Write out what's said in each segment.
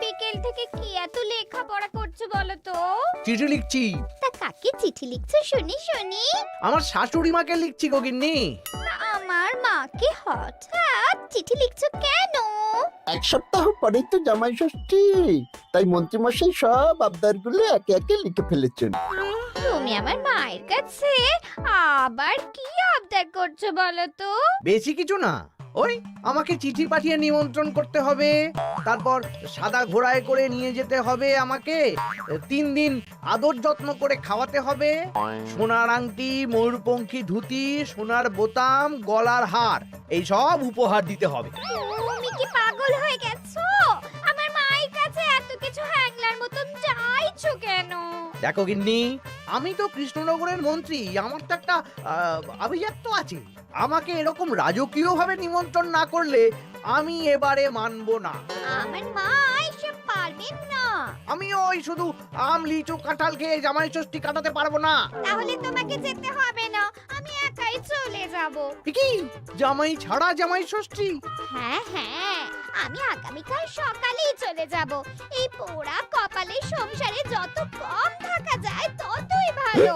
বিকেল থেকে কি এত লেখাপড়া করছো বলো তো? চিঠি লিখছি। তা কাকে চিঠি লিখছো শুনি শুনি? আমার শাশুড়ি মাকে লিখছি গো গিন্নি। তা আমার মাকে হঠাৎ চিঠি লিখছো কেন? এক সপ্তাহ পরেই তো জামাই ষষ্ঠী, তাই মন্ত্রীমশাই সব আবদারগুলো একে একে লিখে ফেলেছেন। তুমি আমার মায়ের কাছে আবার কি আবদার করছো বলো তো? বেশি কিছু না, ওই আমাকে চিঠি পাঠিয়ে নিমন্ত্রণ করতে হবে, তারপর সাদা ঘোড়ায় করে নিয়ে যেতে হবে আমাকে, 3 দিন আদর যত্ন করে খাওয়াতে হবে, সোনার আংটি, ময়ূরপঙ্খী ধুতি, সোনার বোতাম, গলার হার, এই সব উপহার দিতে হবে। তুমি কি পাগল হয়ে গেছো? আমার মায়ের কাছে এত কিছু হ্যাংলার মতন চাইছো কেন? দেখো গিন্নি, আমি তো কৃষ্ণনগরের মন্ত্রী, আমার তো একটা আভিজাত্য আছে। আমাকে এরকম রাজকীয় ভাবে নিমন্ত্রণ না করলে আমি এবারে মানবো না। আমার মা এসব পারবেন না। আমি ওই শুধু আম লিচু কাঁঠাল খেয়ে জামাই ষষ্ঠী কাটাতে পারবো না। তাহলে তোমাকে যেতে হবে না, আমি একাই চলে যাব। কি জামাই ছাড়া জামাই ষষ্ঠী? হ্যাঁ হ্যাঁ, আমি আগামীকাল সকালেই চলে যাব। এই পোড়া কপালের সংসারে যত কম থাকা যায় ততই ভালো।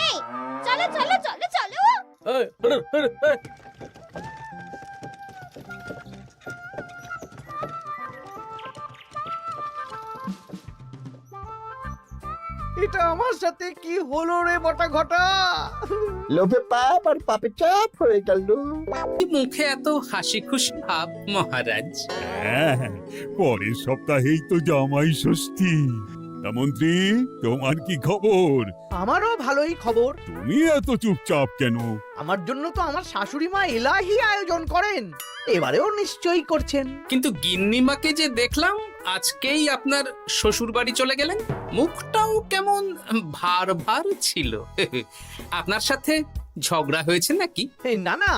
এই চলো চলো চলো চলো। এটা আমার সাথে কি হলো রে বটা ঘটা? লোভে পাপ আর পাপে চাপ হয়ে গেল। মুখে এত হাসি খুশি ভাব মহারাজ। হ্যাঁ, পরের সপ্তাহেই তো জামাই ষষ্ঠী। তা মন্ত্রী, তোমার কি খবর? আমারও ভালোই খবর। তুমি এত চুপচাপ কেন? আমার জন্য তো আমার শাশুড়ি মা এলাহি আয়োজন করেন, এবারেও নিশ্চয়ই করছেন। কিন্তু গিন্নিমাকে যে দেখলাম আজকেই আপনার শ্বশুর বাড়ি চলে গেলেন, মুখটাও কেমন ভার ভার ছিল। আপনার সাথে ঝগড়া হয়েছে নাকি? এই না না,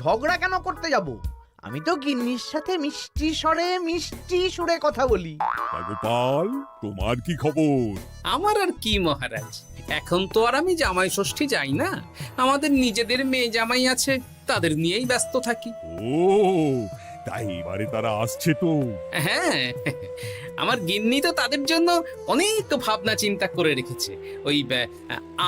ঝগড়া কেন করতে যাব? আমি তো গিন্নির সাথে মিষ্টি সুরে কথা বলি। তা গোপাল, তোমার কি খবর? আমার আর কি মহারাজ, এখন তো আর আমি জামাই ষষ্ঠী যাই না। আমাদের নিজেদের মেয়ে জামাই আছে, তাদের নিয়েই ব্যস্ত থাকি। ও, তাই এবারে তারা আসছে তো? হ্যাঁ, আমার গিন্নি তো তাদের জন্য অনেক ভাবনা চিন্তা করে রেখেছে। ওই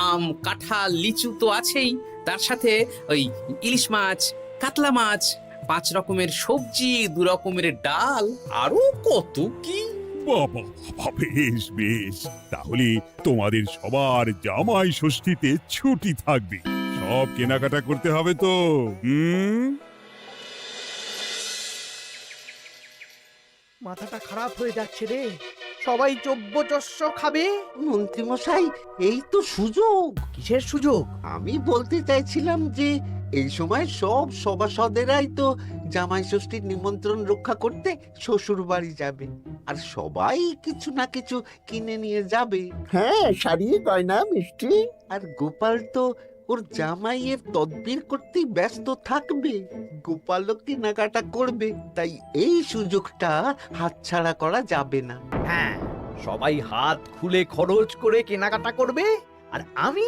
আম কাঁঠাল লিচু তো আছেই, তার সাথে ওই ইলিশ মাছ, কাতলা মাছ, 5 রকমের সবজি, 2 রকমের ডাল, আরো কত কি। বাবা বাবা, বেশ বেশ, তাহলে তোমাদের সবার জামাই ষষ্ঠীতে ছুটি থাকবে। সব কেনাকাটা করতে হবে তো। মাথাটা খারাপ হয়ে যাচ্ছে রে, সবাই চব্যচস্য খাবে। মন্ত্রীমশাই, এই তো সুযোগ। কিসের সুযোগ? আমি বলতে চাইছিলাম যে এই সময় সব সভাসদেরাই তো জামাই ষষ্ঠীর নিমন্ত্রণ রক্ষা করতে শ্বশুর বাড়ি যাবে, আর সবাই কিছু না কিছু কিনে নিয়ে যাবে। হ্যাঁ, শাড়ি গয়না মিষ্টি। আর গোপাল তো ওর জামাইয়ের তদবির করতেই ব্যস্ত থাকবে। গোপালও কেনাকাটা করবে, তাই এই সুযোগটা হাতছাড়া করা যাবে না। হ্যাঁ, সবাই হাত খুলে খরচ করে কেনাকাটা করবে, আর আমি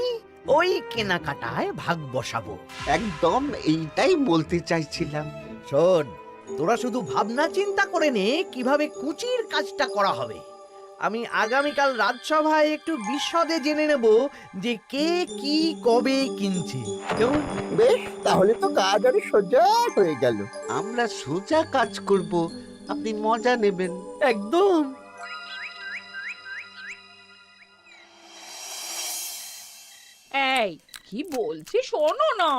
ওই কেনাকাটায় ভাগ বসাবো। একদম এইটাই বলতে চাইছিলাম। শোন, তোরা শুধু ভাবনা চিন্তা করে নে কিভাবে কুচির কাজটা করা হবে। আমি আগামীকাল রাজসভায় একটু বিশদে জেনে নেব যে কে কি কবে কিনছে। কেমন? বেশ, তাহলে তো কাজ আরো সোজা হয়ে গেল। আমরা সোজা কাজ করব, আপনি মজা নেবেন। একদম। এই কি বলছি শোনো না।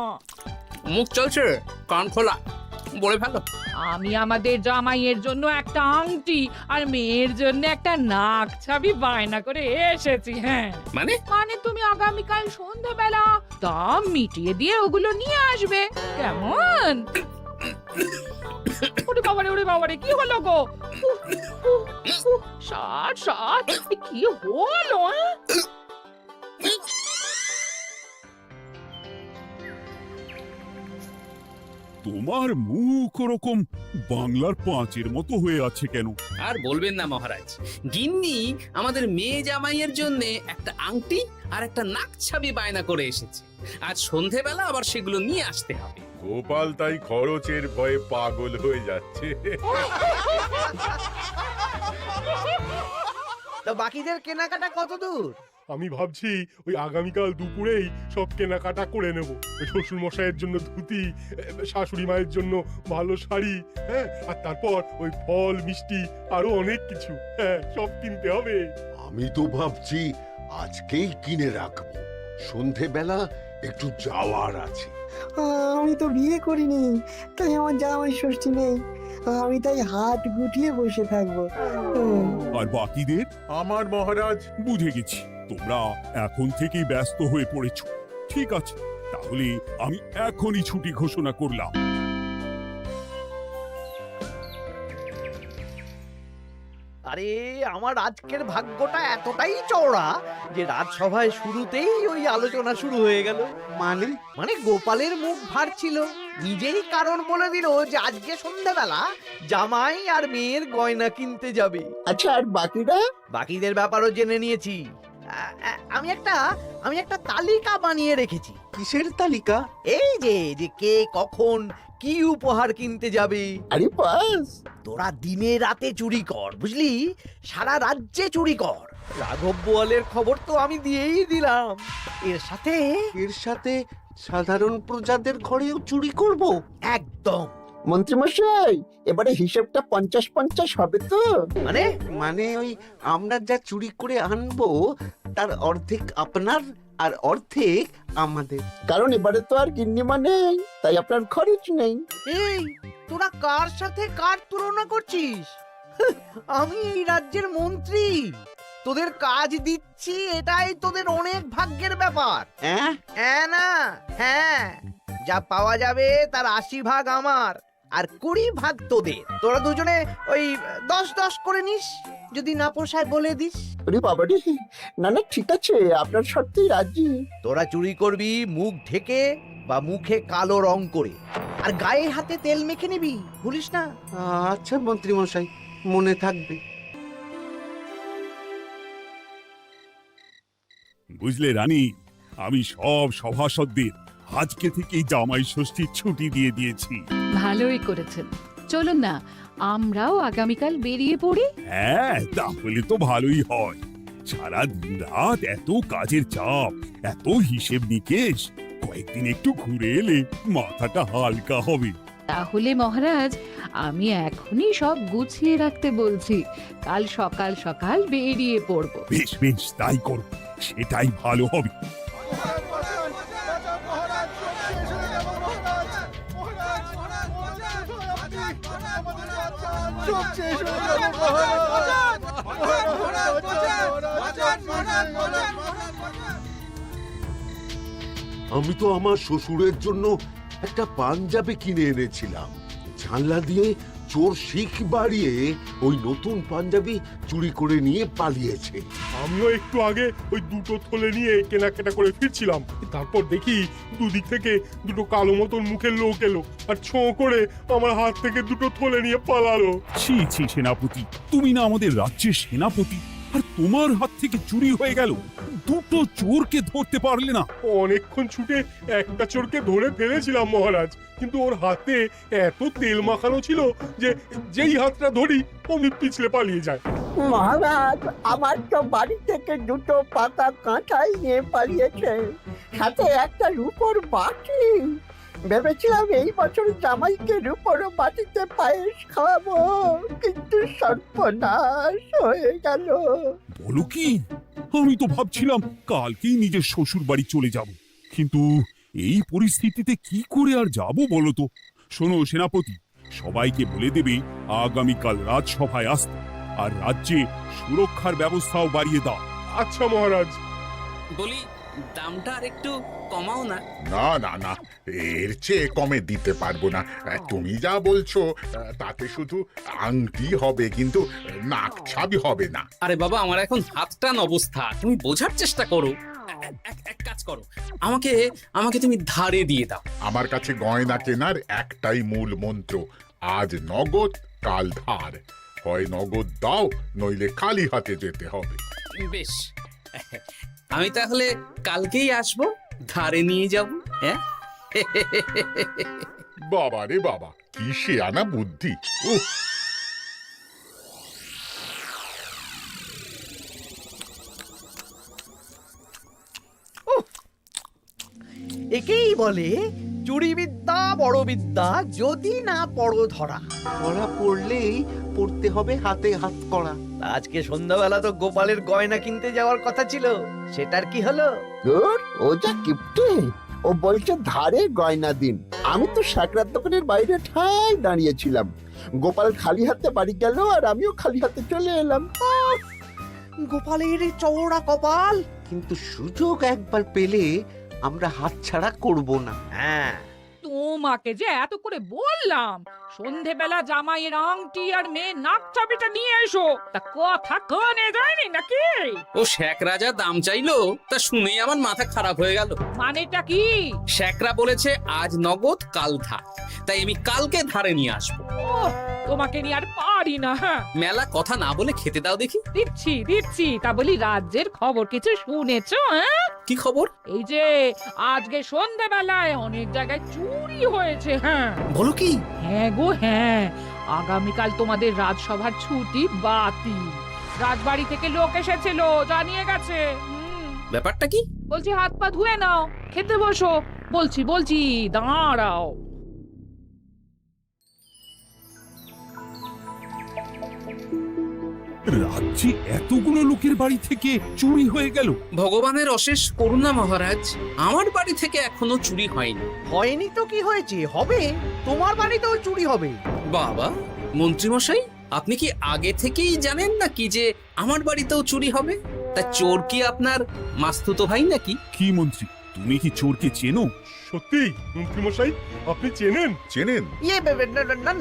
মুখ চলছে, কান খোলা, বলে ভালো। আমি আমাদের জামাইয়ের জন্য একটা আংটি আর মেয়ের জন্য একটা নাক ছাবি বায়না করে এসেছি। হ্যাঁ, মানে মানে তুমি আগামীকাল সন্ধ্যাবেলা দাম মিটিয়ে দিয়ে ওগুলো নিয়ে আসবে, কেমন? ওরে বাবারে কি হলো গো? ষাট ষাট, কি হলো? তোমার মুখ ওরকম বাংলার পাঁচের মতো হয়ে আছে কেন? আর বলবেন না মহারাজ, গিন্নি আমাদের মেয়ে জামাইয়ের জন্য একটা আংটি আর একটা নাকছাবি বায়না করে এসেছে। আজ সন্ধেবেলা আবার সেগুলো নিয়ে আসতে হবে। গোপাল তাই খরচের ভয়ে পাগল হয়ে যাচ্ছে। তা বাকিদের কেনাকাটা কত দূর? আমি ভাবছি ওই আগামীকাল দুপুরেই সব কেনাকাটা করে নেব। শ্বশুর মশাইয়ের জন্য ধুতি, শাশুড়ি মায়ের জন্য ভালো শাড়ি, হ্যাঁ, আর তারপর ওই ফল মিষ্টি আরো অনেক কিছু, হ্যাঁ, সব কিনতে হবে। আমি তো ভাবছি আজকেই কিনে রাখবো, সন্ধেবেলা একটু যাওয়ার আছে। আমি তো বিয়ে করিনি, তাই আমার জামাই ষষ্ঠী নেই। আমি তাই হাত গুটিয়ে বসে থাকবো। আর বাকিদের? আমার মহারাজ, বুঝে গেছি, তোমরা এখন থেকেই ব্যস্ত হয়ে পড়েছ। ঠিক আছে, তাহলে আমি এখনই ছুটি ঘোষণা করলাম। আরে আমার আজকের ভাগ্যটা এতটাই চওড়া যে রাজসভায় শুরুতেই ওই আলোচনা শুরু হয়ে গেল। মানে গোপালের মুখ ভার ছিল, নিজেই কারণ বলে দিল যে আজকে সন্ধ্যাবেলা জামাই আর মেয়ের গয়না কিনতে যাবে। আচ্ছা, আর বাকিরা? বাকিদের ব্যাপারও জেনে নিয়েছি। আমি একটা তালিকা বানিয়ে রেখেছি। কিসের তালিকা? এই যে কে কখন কি উপহার কিনতে যাবে। আরে বাস, তোরা দিনে রাতে চুরি কর, বুঝলি, সারা রাজ্যে চুরি কর। রাঘব বোয়ালের খবর তো আমি দিয়েই দিলাম। এর সাথে সাধারণ প্রজাদের ঘরেও চুরি করব? একদম। মন্ত্রীমশাই, এবারে হিসেবটা 50-50 হবে তো? মানে ওই আমরা যা চুরি করে আনবো তার অর্ধেক আপনার আর অর্ধেক আমাদের। কারণ এবারে তো আর গিন্নিমা নেই, তাই আপনার খরচ নেই। এই তোরা কার সাথে কার তুলনা করছিস? আমি এই রাজ্যের মন্ত্রী, তোদের কাজ দিচ্ছি, এটাই তোদের অনেক ভাগ্যের ব্যাপার। হ্যাঁ না, হ্যাঁ, যা পাওয়া যাবে তার 80 ভাগ আমার আর 20 ভাগ তোদের। তোরা দুজনে ওই 10-10 করে নিস, যদি না পোষায় বলে দিস। আরে বাবা রে, না না, ঠিক আছে, আপনার শর্তেই রাজি। তোরা চুরি করবি মুখ ঢেকে বা মুখে কালো রং করে, আর গায়ে হাতে তেল মেখে নিবি, ভুলিস না। আচ্ছা মন্ত্রী মশাই, মনে থাকবে। বুঝলে রানী, আমি সব সভাসদদের আজকে থেকেই জামাই ষষ্ঠীর ছুটি দিয়ে দিয়েছি। ভালোই করেছেন। চলুন না, আমরাও আগামীকাল বেরিয়ে পড়ি। হ্যাঁ, তাহলে তো ভালোই হয়। সারা দিন রাত এত কাজের চাপ, এত হিসেব নিকেশ, কয়েকদিন একটু ঘুরে এলে মাথাটা হালকা হবে। তাহলে মহারাজ, আমি এখনই সব গুছিয়ে রাখতে বলছি, কাল সকাল সকাল বেরিয়ে পড়বো। বেশ বেশ, তাই করো, সেটাই ভালো হবে। আমি তো আমার শ্বশুরের জন্য একটা পাঞ্জাবি কিনে এনেছিলাম, জানলা দিয়ে চোর শিখ বাড়িয়ে ওই নতুন পাঞ্জাবি চুরি করে নিয়ে পালিয়েছে। আমিও একটু আগে ওই দুটো থলে নিয়ে কেনাকাটা করে ফিরছিলাম, তারপর দেখি দুদিক থেকে দুটো কালো মতন মুখের লোক এলো আর ছোঁ করে আমার হাত থেকে দুটো থলে নিয়ে পালালো। ছি ছি সেনাপতি, তুমি না আমাদের রাজ্যের সেনাপতি, আর তোমার হাত থেকে চুরি হয়ে গেল? দুটো চোরকে ধরতে পারলে না? অনেকক্ষণ ছুটে একটা চোরকে ধরে ফেলেছিলাম মহারাজ, কিন্তু ওর হাতে এত তেল মাখানো ছিল যে যেই হাতটা ধরি অমনি পিছলে পালিয়ে যায়। মহারাজ, আমার তো বাড়ি থেকে দুটো পাতা কাঁঠাল নিয়ে পালিয়েছে, সাথে একটা রূপোর বাটি। ভেবেছিলাম এই বছর জামাইকে রূপোর বাটিতে পায়েস খাওয়াবো, কিন্তু সর্বনাশ হয়ে গেল। বলো কি? আমি তো ভাবছিলাম কালকেই নিজের শ্বশুর বাড়ি চলে যাব, কিন্তু এই পরিস্থিতিতে কি করে আর যাব বলো তো? শোনো সেনাপতি, সবাইকে বলে দেবে আগামীকাল রাজসভায় আসতে, আর রাজ্যে সুরক্ষার ব্যবস্থাও বাড়িয়ে দাও। আচ্ছা মহারাজ। বলি, দামটা আর একটু কমাও না। না না না, এর চেয়ে কমে দিতে পারবো না। তুমি যা বলছো তাতে শুধু আংটি হবে, কিন্তু নাক ছাবি হবে না। আরে বাবা, আমার এখন হাত টান অবস্থা, তুমি বোঝার চেষ্টা করো। এক কাজ করো, আমাকে আমাকে তুমি ধারে দিয়ে দাও। আমার কাছে গয়না কেনার একটাই মূল মন্ত্র, আজ নগদ কাল ধার। হয় নগদ দাও, নইলে খালি হাতে যেতে হবে। বেশ, আমি তাহলে কালকেই আসবো, ধারে নিয়ে যাব। হ্যাঁ, বাবা রে বাবা, কি শেয়ানা বুদ্ধি! উহ, একেই বলে চুরি বিদ্যা বড় বিদ্যা, যদি না পড়ো ধরা। ধরা পড়লেই পড়তে হবে হাতে হাত করা। আজকে সন্ধ্যাবেলা তো গোপালের গয়না কিনতে যাওয়ার কথা ছিল, সেটার কি হলো? ধুর, ও যা কিপটে। ও বলছে ধারে গয়না দিন। আমি তো সাকরার দোকানের বাইরে ঠায় দাঁড়িয়েছিলাম। গোপাল খালি হাতে বাড়ি গেল আর আমিও খালি হাতে চলে এলাম। গোপালের এই চওড়া কপাল। কিন্তু সুযোগ একবার পেলে আমরা হাতছাড়া করব না। হ্যাঁ, তোমাকে যে এত করে বললাম সন্ধেবেলা জামাইয়ের আংটি আর মেয়ের নাক চাবিটা নিয়ে এসো, তা কথা কানে যায়নি নাকি? ও শেখ রাজা দাম চাইলো, তা শুনেই আমার মাথা খারাপ হয়ে গেল। মানেটা কি? শেখরা বলেছে আজ নগদ কাল ধার, তাই আমি কালকে ধারে নিয়ে আসবো। ওহ, তোমাকে নিয়ে আর পারি না। হ্যাঁ, মেলা কথা না বলে খেতে দাও দেখি। দিচ্ছি দিচ্ছি। তা বলি, রাজ্যের খবর কিছু শুনেছো? হ্যাঁ, কি খবর? এই যে আজকে সন্ধেবেলায় অনেক জায়গায় চুরি হয়েছে। হ্যাঁ, বলো কি? হ্যাঁ গো হ্যাঁ, আগামীকাল তোমাদের রাজসভার ছুটি বাতিল। রাজবাড়ি থেকে লোক এসেছিল, জানিয়ে গেছে। ব্যাপারটা কি? বলছি হাত পা ধুয়ে নাও, খেতে বসো। বলছি বলছি, দাঁড়াও। রাজ্যে এতগুলো লোকের বাড়ি থেকে চুরি হয়ে গেল। ভগবানের অশেষ করুণা মহারাজ, আমার বাড়ি থেকে এখনো চুরি হয়নি। হয়নি তো কি হয়েছে, হবে। তোমার বাড়িতেও চুরি হবে। বাবা, মন্ত্রীমশাই, আপনি কি আগে থেকেই জানেন নাকি যে আমার বাড়িতেও চুরি হবে? তা চোর কি আপনার মাস্তুতো ভাই নাকি? কি মন্ত্রী, তুমি কি চোরকে চেনো? সত্যি মন্ত্রীমশাই, আপনি চেনেন? চেনেন?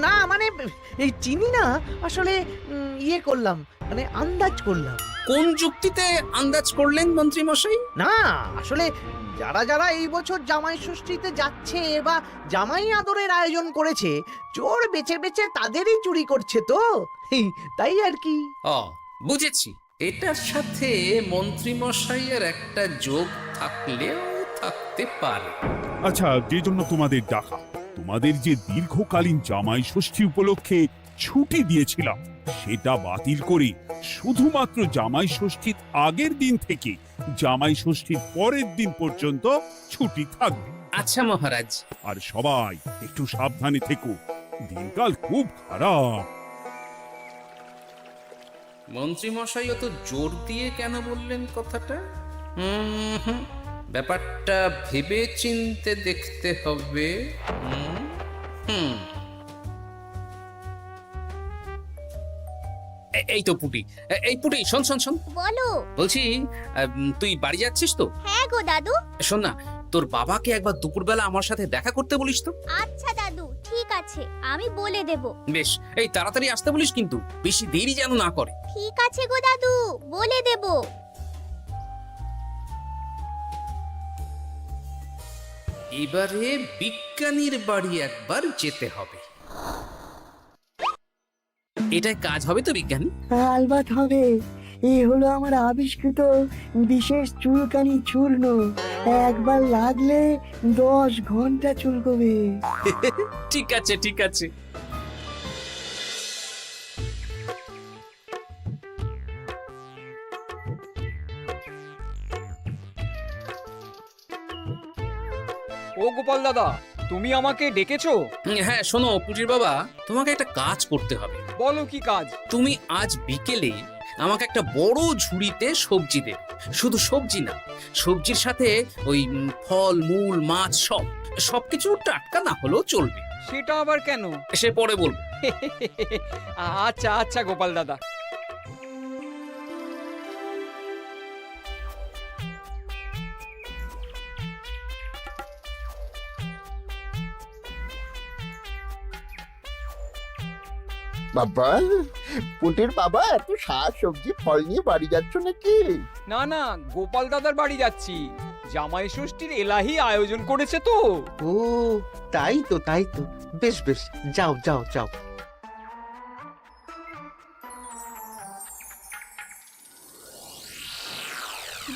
না মানে এই চিনি না, আসলে ইয়ে করলাম, মানে আন্দাজ করলাম। কোন যুক্তিতে আন্দাজ করলেন মন্ত্রীমশাই? না, আসলে যারা যারা এই বছর জামাই ষষ্ঠীতে যাচ্ছে বা জামাই আদরের আয়োজন করেছে, চোর বেছে বেছে তাদেরই চুরি করছে তো, তাই আর কি। ও, বুঝেছি। এটার সাথে মন্ত্রীমশাইয়ের একটা যোগ থাকলেও থাকতে পারে। আচ্ছা, যে জন্য তোমাদের ডাকা, তোমাদের যে দীর্ঘকালীন জামাই ষষ্ঠী উপলক্ষে ছুটি দিয়েছিলাম, সেটা বাতিল করে শুধুমাত্র জামাই ষষ্ঠীর আগের দিন থেকে জামাই ষষ্ঠীর পরের দিন পর্যন্ত ছুটি থাকবে। আচ্ছা মহারাজ। আর সবাই একটু সাবধানে থেকো, দিনকাল খুব খারাপ। মন্ত্রীমশাই অত জোর দিয়ে কেন বললেন কথাটা? ব্যাপারটা ভেবে চিনতে দেখতে হবে। এই তো পুটি, এই পুটি, শোন শোন শোন। বলো। বলছি, তুই বাড়ি যাচ্ছিস তো? হ্যাঁ গো দাদু। শোন না, তোর বাবাকে একবার দুপুরবেলা আমার সাথে দেখা করতে বলিস তো। আচ্ছা দাদু, ঠিক আছে, আমি বলে দেব। বেশ, এই তাড়াতাড়ি আসতে বলিস, কিন্তু বেশি দেরি যেন না করে। ঠিক আছে গো দাদু, বলে দেব। এবারে বিজ্ঞানীর বাড়ি একবার যেতে হবে। এটাই কাজ হবে তো বিজ্ঞানী? আলবাত হবে। এই হলো আমার আবিষ্কৃত বিশেষ চুলকানি চূর্ণ। একবার লাগলে 10 ঘন্টা চুলকবে। ঠিক আছে ঠিক আছে। ও গোপাল দাদা, তুমি আমাকে ডেকেছো? হ্যাঁ শোনো পুটির বাবা, তোমাকে একটা কাজ করতে হবে। বলো কি কাজ? তুমি আজ বিকেলে আমাকে একটা বড় ঝুড়িতে সবজি দেবে। শুধু সবজি না, সবজির সাথে ওই ফল মূল মাছ সবকিছু টাটকা না হলেও চলবে। সেটা আবার কেন? সে পরে বলবো। আচ্ছা আচ্ছা গোপাল দাদা। বাবা, পুটির বাবা এত শাক সবজি ফল নিয়ে বাড়ি যাচ্ছ নাকি? না না, গোপাল দাদার বাড়ি যাচ্ছি। জামাই ষষ্ঠীর এলাহি আয়োজন করেছে তো। ও তাই তো তাই তো, বেশ বেশ, যাও যাও যাও।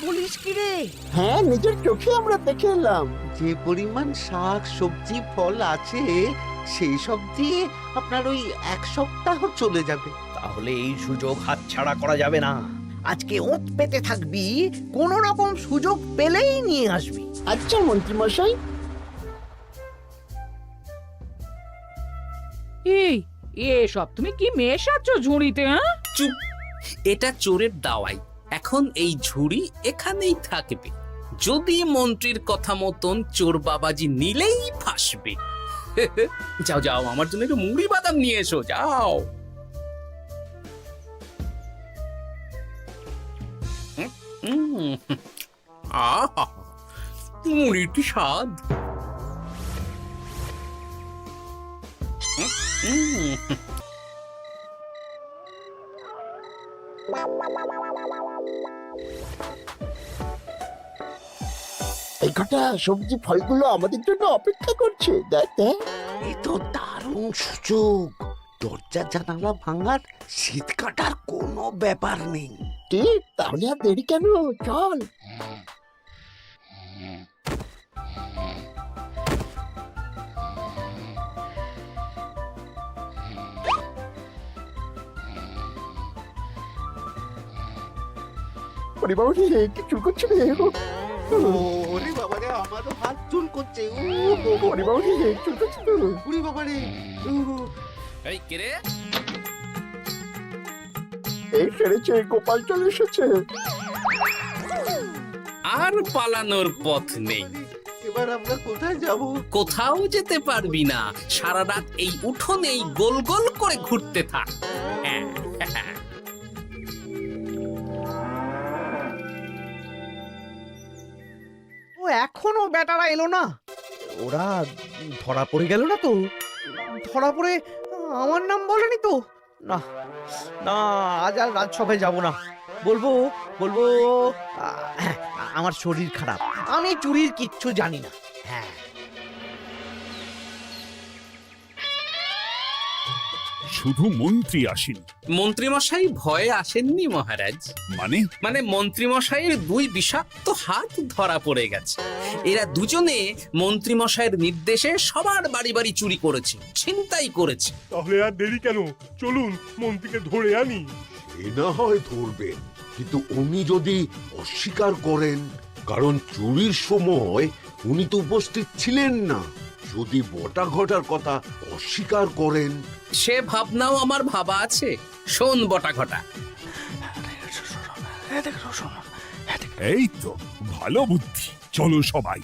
বলিস কি রে? হ্যাঁ, নিজের চোখে আমরা দেখে এলাম। যে পরিমাণ শাক সবজি ফল আছে সেই সব দিয়ে আপনার ওই 1 সপ্তাহ চলে যাবে। তাহলে এই সুযোগ হাতছাড়া করা যাবে না। আজকে ওঁত পেতে থাকবি, কোন রকম সুযোগ পেলেই নিয়ে আসবি। আচ্ছা মন্ত্রী মশাই। এই এসব তুমি কি মেশাচ্ছ ঝুড়িতে? হ্যাঁ, চুপ, এটা চোরের দাওয়াই। এখন এই ঝুড়ি এখানেই থাকবে, যদি মন্ত্রীর কথা মতন চোর বাবাজি নিলেই ফাঁসবে। যাও যাও, আমার জন্য একটু মুড়ি বাদাম নিয়ে এসো, যাও। আহা, মুড়ির কি স্বাদ! এই কটা সবজি ফলগুলো আমাদের জন্য অপেক্ষা করছে, দেখ দেখ। এ তো দারুণ সুযোগ, দরজা জানালা ভাঙার, শীত কাটার কোনো ব্যাপার নেই। ঠিক, তাহলে আর দেরি কেন, চল। ওরে বাবা রে, কি চুল করছে রে। ওরে বাবারে, আমারও হাত চুল করছে। ওরে বাবা রে, চুল করছে তো। ওরে বাবারে, এই কে রে? এই সেরেছে, গোপাল চলে এসেছে। আর পালানোর পথ নেই। এবার আমরা কোথায় যাব? কোথাও যেতে পারবি না, সারা রাত এই উঠোনেই গোল গোল করে ঘুরতে থাক। ও এখনো বেটারা এলো না। ওরা ধরা পড়ে গেল না তো? ধরা পড়ে আমার নাম বলেনি তো? না না, আজ আর রাজসভায় যাব না। বলবো বলবো আমার শরীর খারাপ, আমি চুরির কিচ্ছু জানি না। হ্যাঁ, শুধু মন্ত্রী আসেনি। মন্ত্রীমশাই ভয়ে আসেননি মহারাজ। মানে মন্ত্রীমশাইয়ের 2 বিষাক্ত হাত ধরা পড়ে গেছে। এরা দুজনে মন্ত্রীমশাইয়ের নির্দেশে সবার বাড়ি বাড়ি চুরি করেছে, ছিনতাই করেছে। তাহলে আর দেরি কেন, চলুন মন্ত্রীকে ধরে আনি। এ না হয় ধরবেন, কিন্তু উনি যদি অস্বীকার করেন, কারণ চুরির সময় উনি তো উপস্থিত ছিলেন না, যদি বটা ঘটার কথা অস্বীকার করেন। সে ভাবনাও আমার ভাবা আছে। শোন বটা ঘটা, এই তো ভালো বুদ্ধি, চলো সবাই।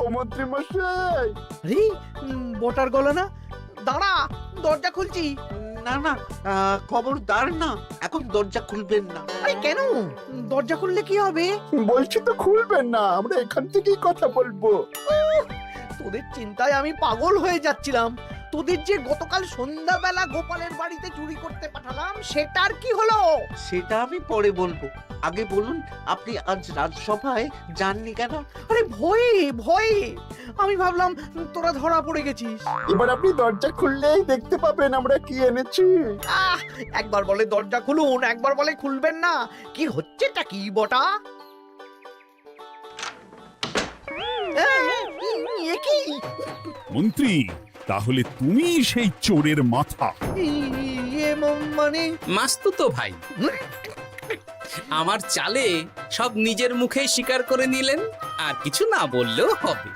ও মন্ত্রী মশাই। আরে বটার গলা না, দাঁড়া, দরজা খুলছি। না না, খবরদার না, এখন দরজা খুলবেন না। আরে কেন? দরজা খুললে কি হবে? বলছি তো খুলবেন না, আমরা এখান থেকেই কথা বলবো। তোদের চিন্তায় আমি পাগল হয়ে যাচ্ছিলাম। তোদের যে গতকাল সন্ধ্যাবেলা গোপালের বাড়িতে চুরি করতে পাঠালাম, সেটার কি হলো? সেটা আমি পরে বলবো, আগে বলুন আপনি আজ রাজসভায় যাননি কেন? আরে ভয়ে ভয়ে, আমি ভাবলাম তোরা ধরা পড়ে গেছিস। এবার আপনি দরজা খুললেই দেখতে পাবেন আমরা কি এনেছি। একবার বলে দরজা খুলুন, একবার বলে খুলবেন না। কি হচ্ছেটা কি বটা? এ কি? মন্ত্রী, তাহলে তুমি সেই চোরের মাথা? মানে মাস্তুতো ভাই, আমার চালে সব নিজের মুখে স্বীকার করে নিলেন, আর কিছু না বললেও হবে।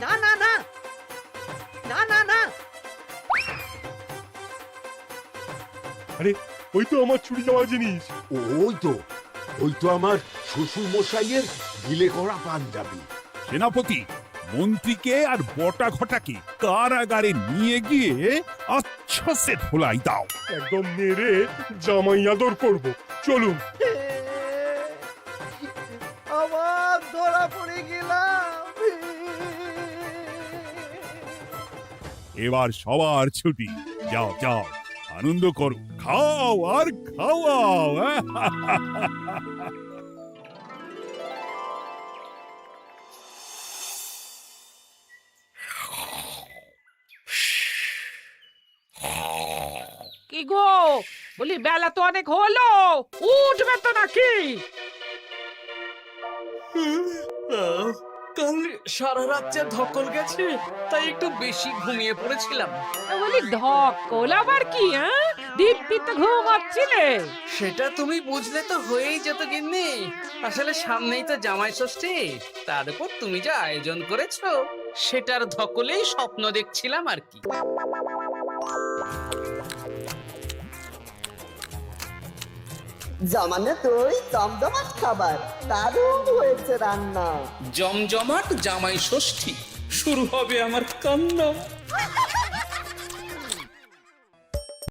না না না না না না, আরে ওই তো আমার চুরি যাওয়া জিনিস। ওই তো আমার শ্বশুর মশাইয়ের গিলে করা পাঞ্জাবি। সেনাপতি, মন্ত্রীকে আর বটা ঘটাকে কারাগারে নিয়ে গিয়ে আচ্ছা সে ধোলাই দাও। একদম মেরে জামাই আদর করবো, চলুন। আবার ধরা পড়ে গেলাম। এবার সবার ছুটি, যাও যাও, আনন্দ করো, খাও আর খাওয়াও। কি গো, বলি বেলা তো অনেক হলো, উঠবে তো নাকি? কাল সারা রাত যা ধকল গেছে, তাই একটু বেশি ঘুমিয়ে পড়েছিলাম। বলি ধকল আবার কি? দিব্যি তো ঘুমাচ্ছিলে। সেটা তুমি বুঝলে তো হয়েই যেত গিন্নি। আসলে সামনেই তো জামাই ষষ্ঠী, তার উপর তুমি যা আয়োজন করেছো, সেটার ধকলেই স্বপ্ন দেখছিলাম আর কি। জমানো দই, জমজমাট খাবার, দারুণ হয়েছে রান্না। জমজমাট জামাই ষষ্ঠী, শুরু হবে আমার কান্না।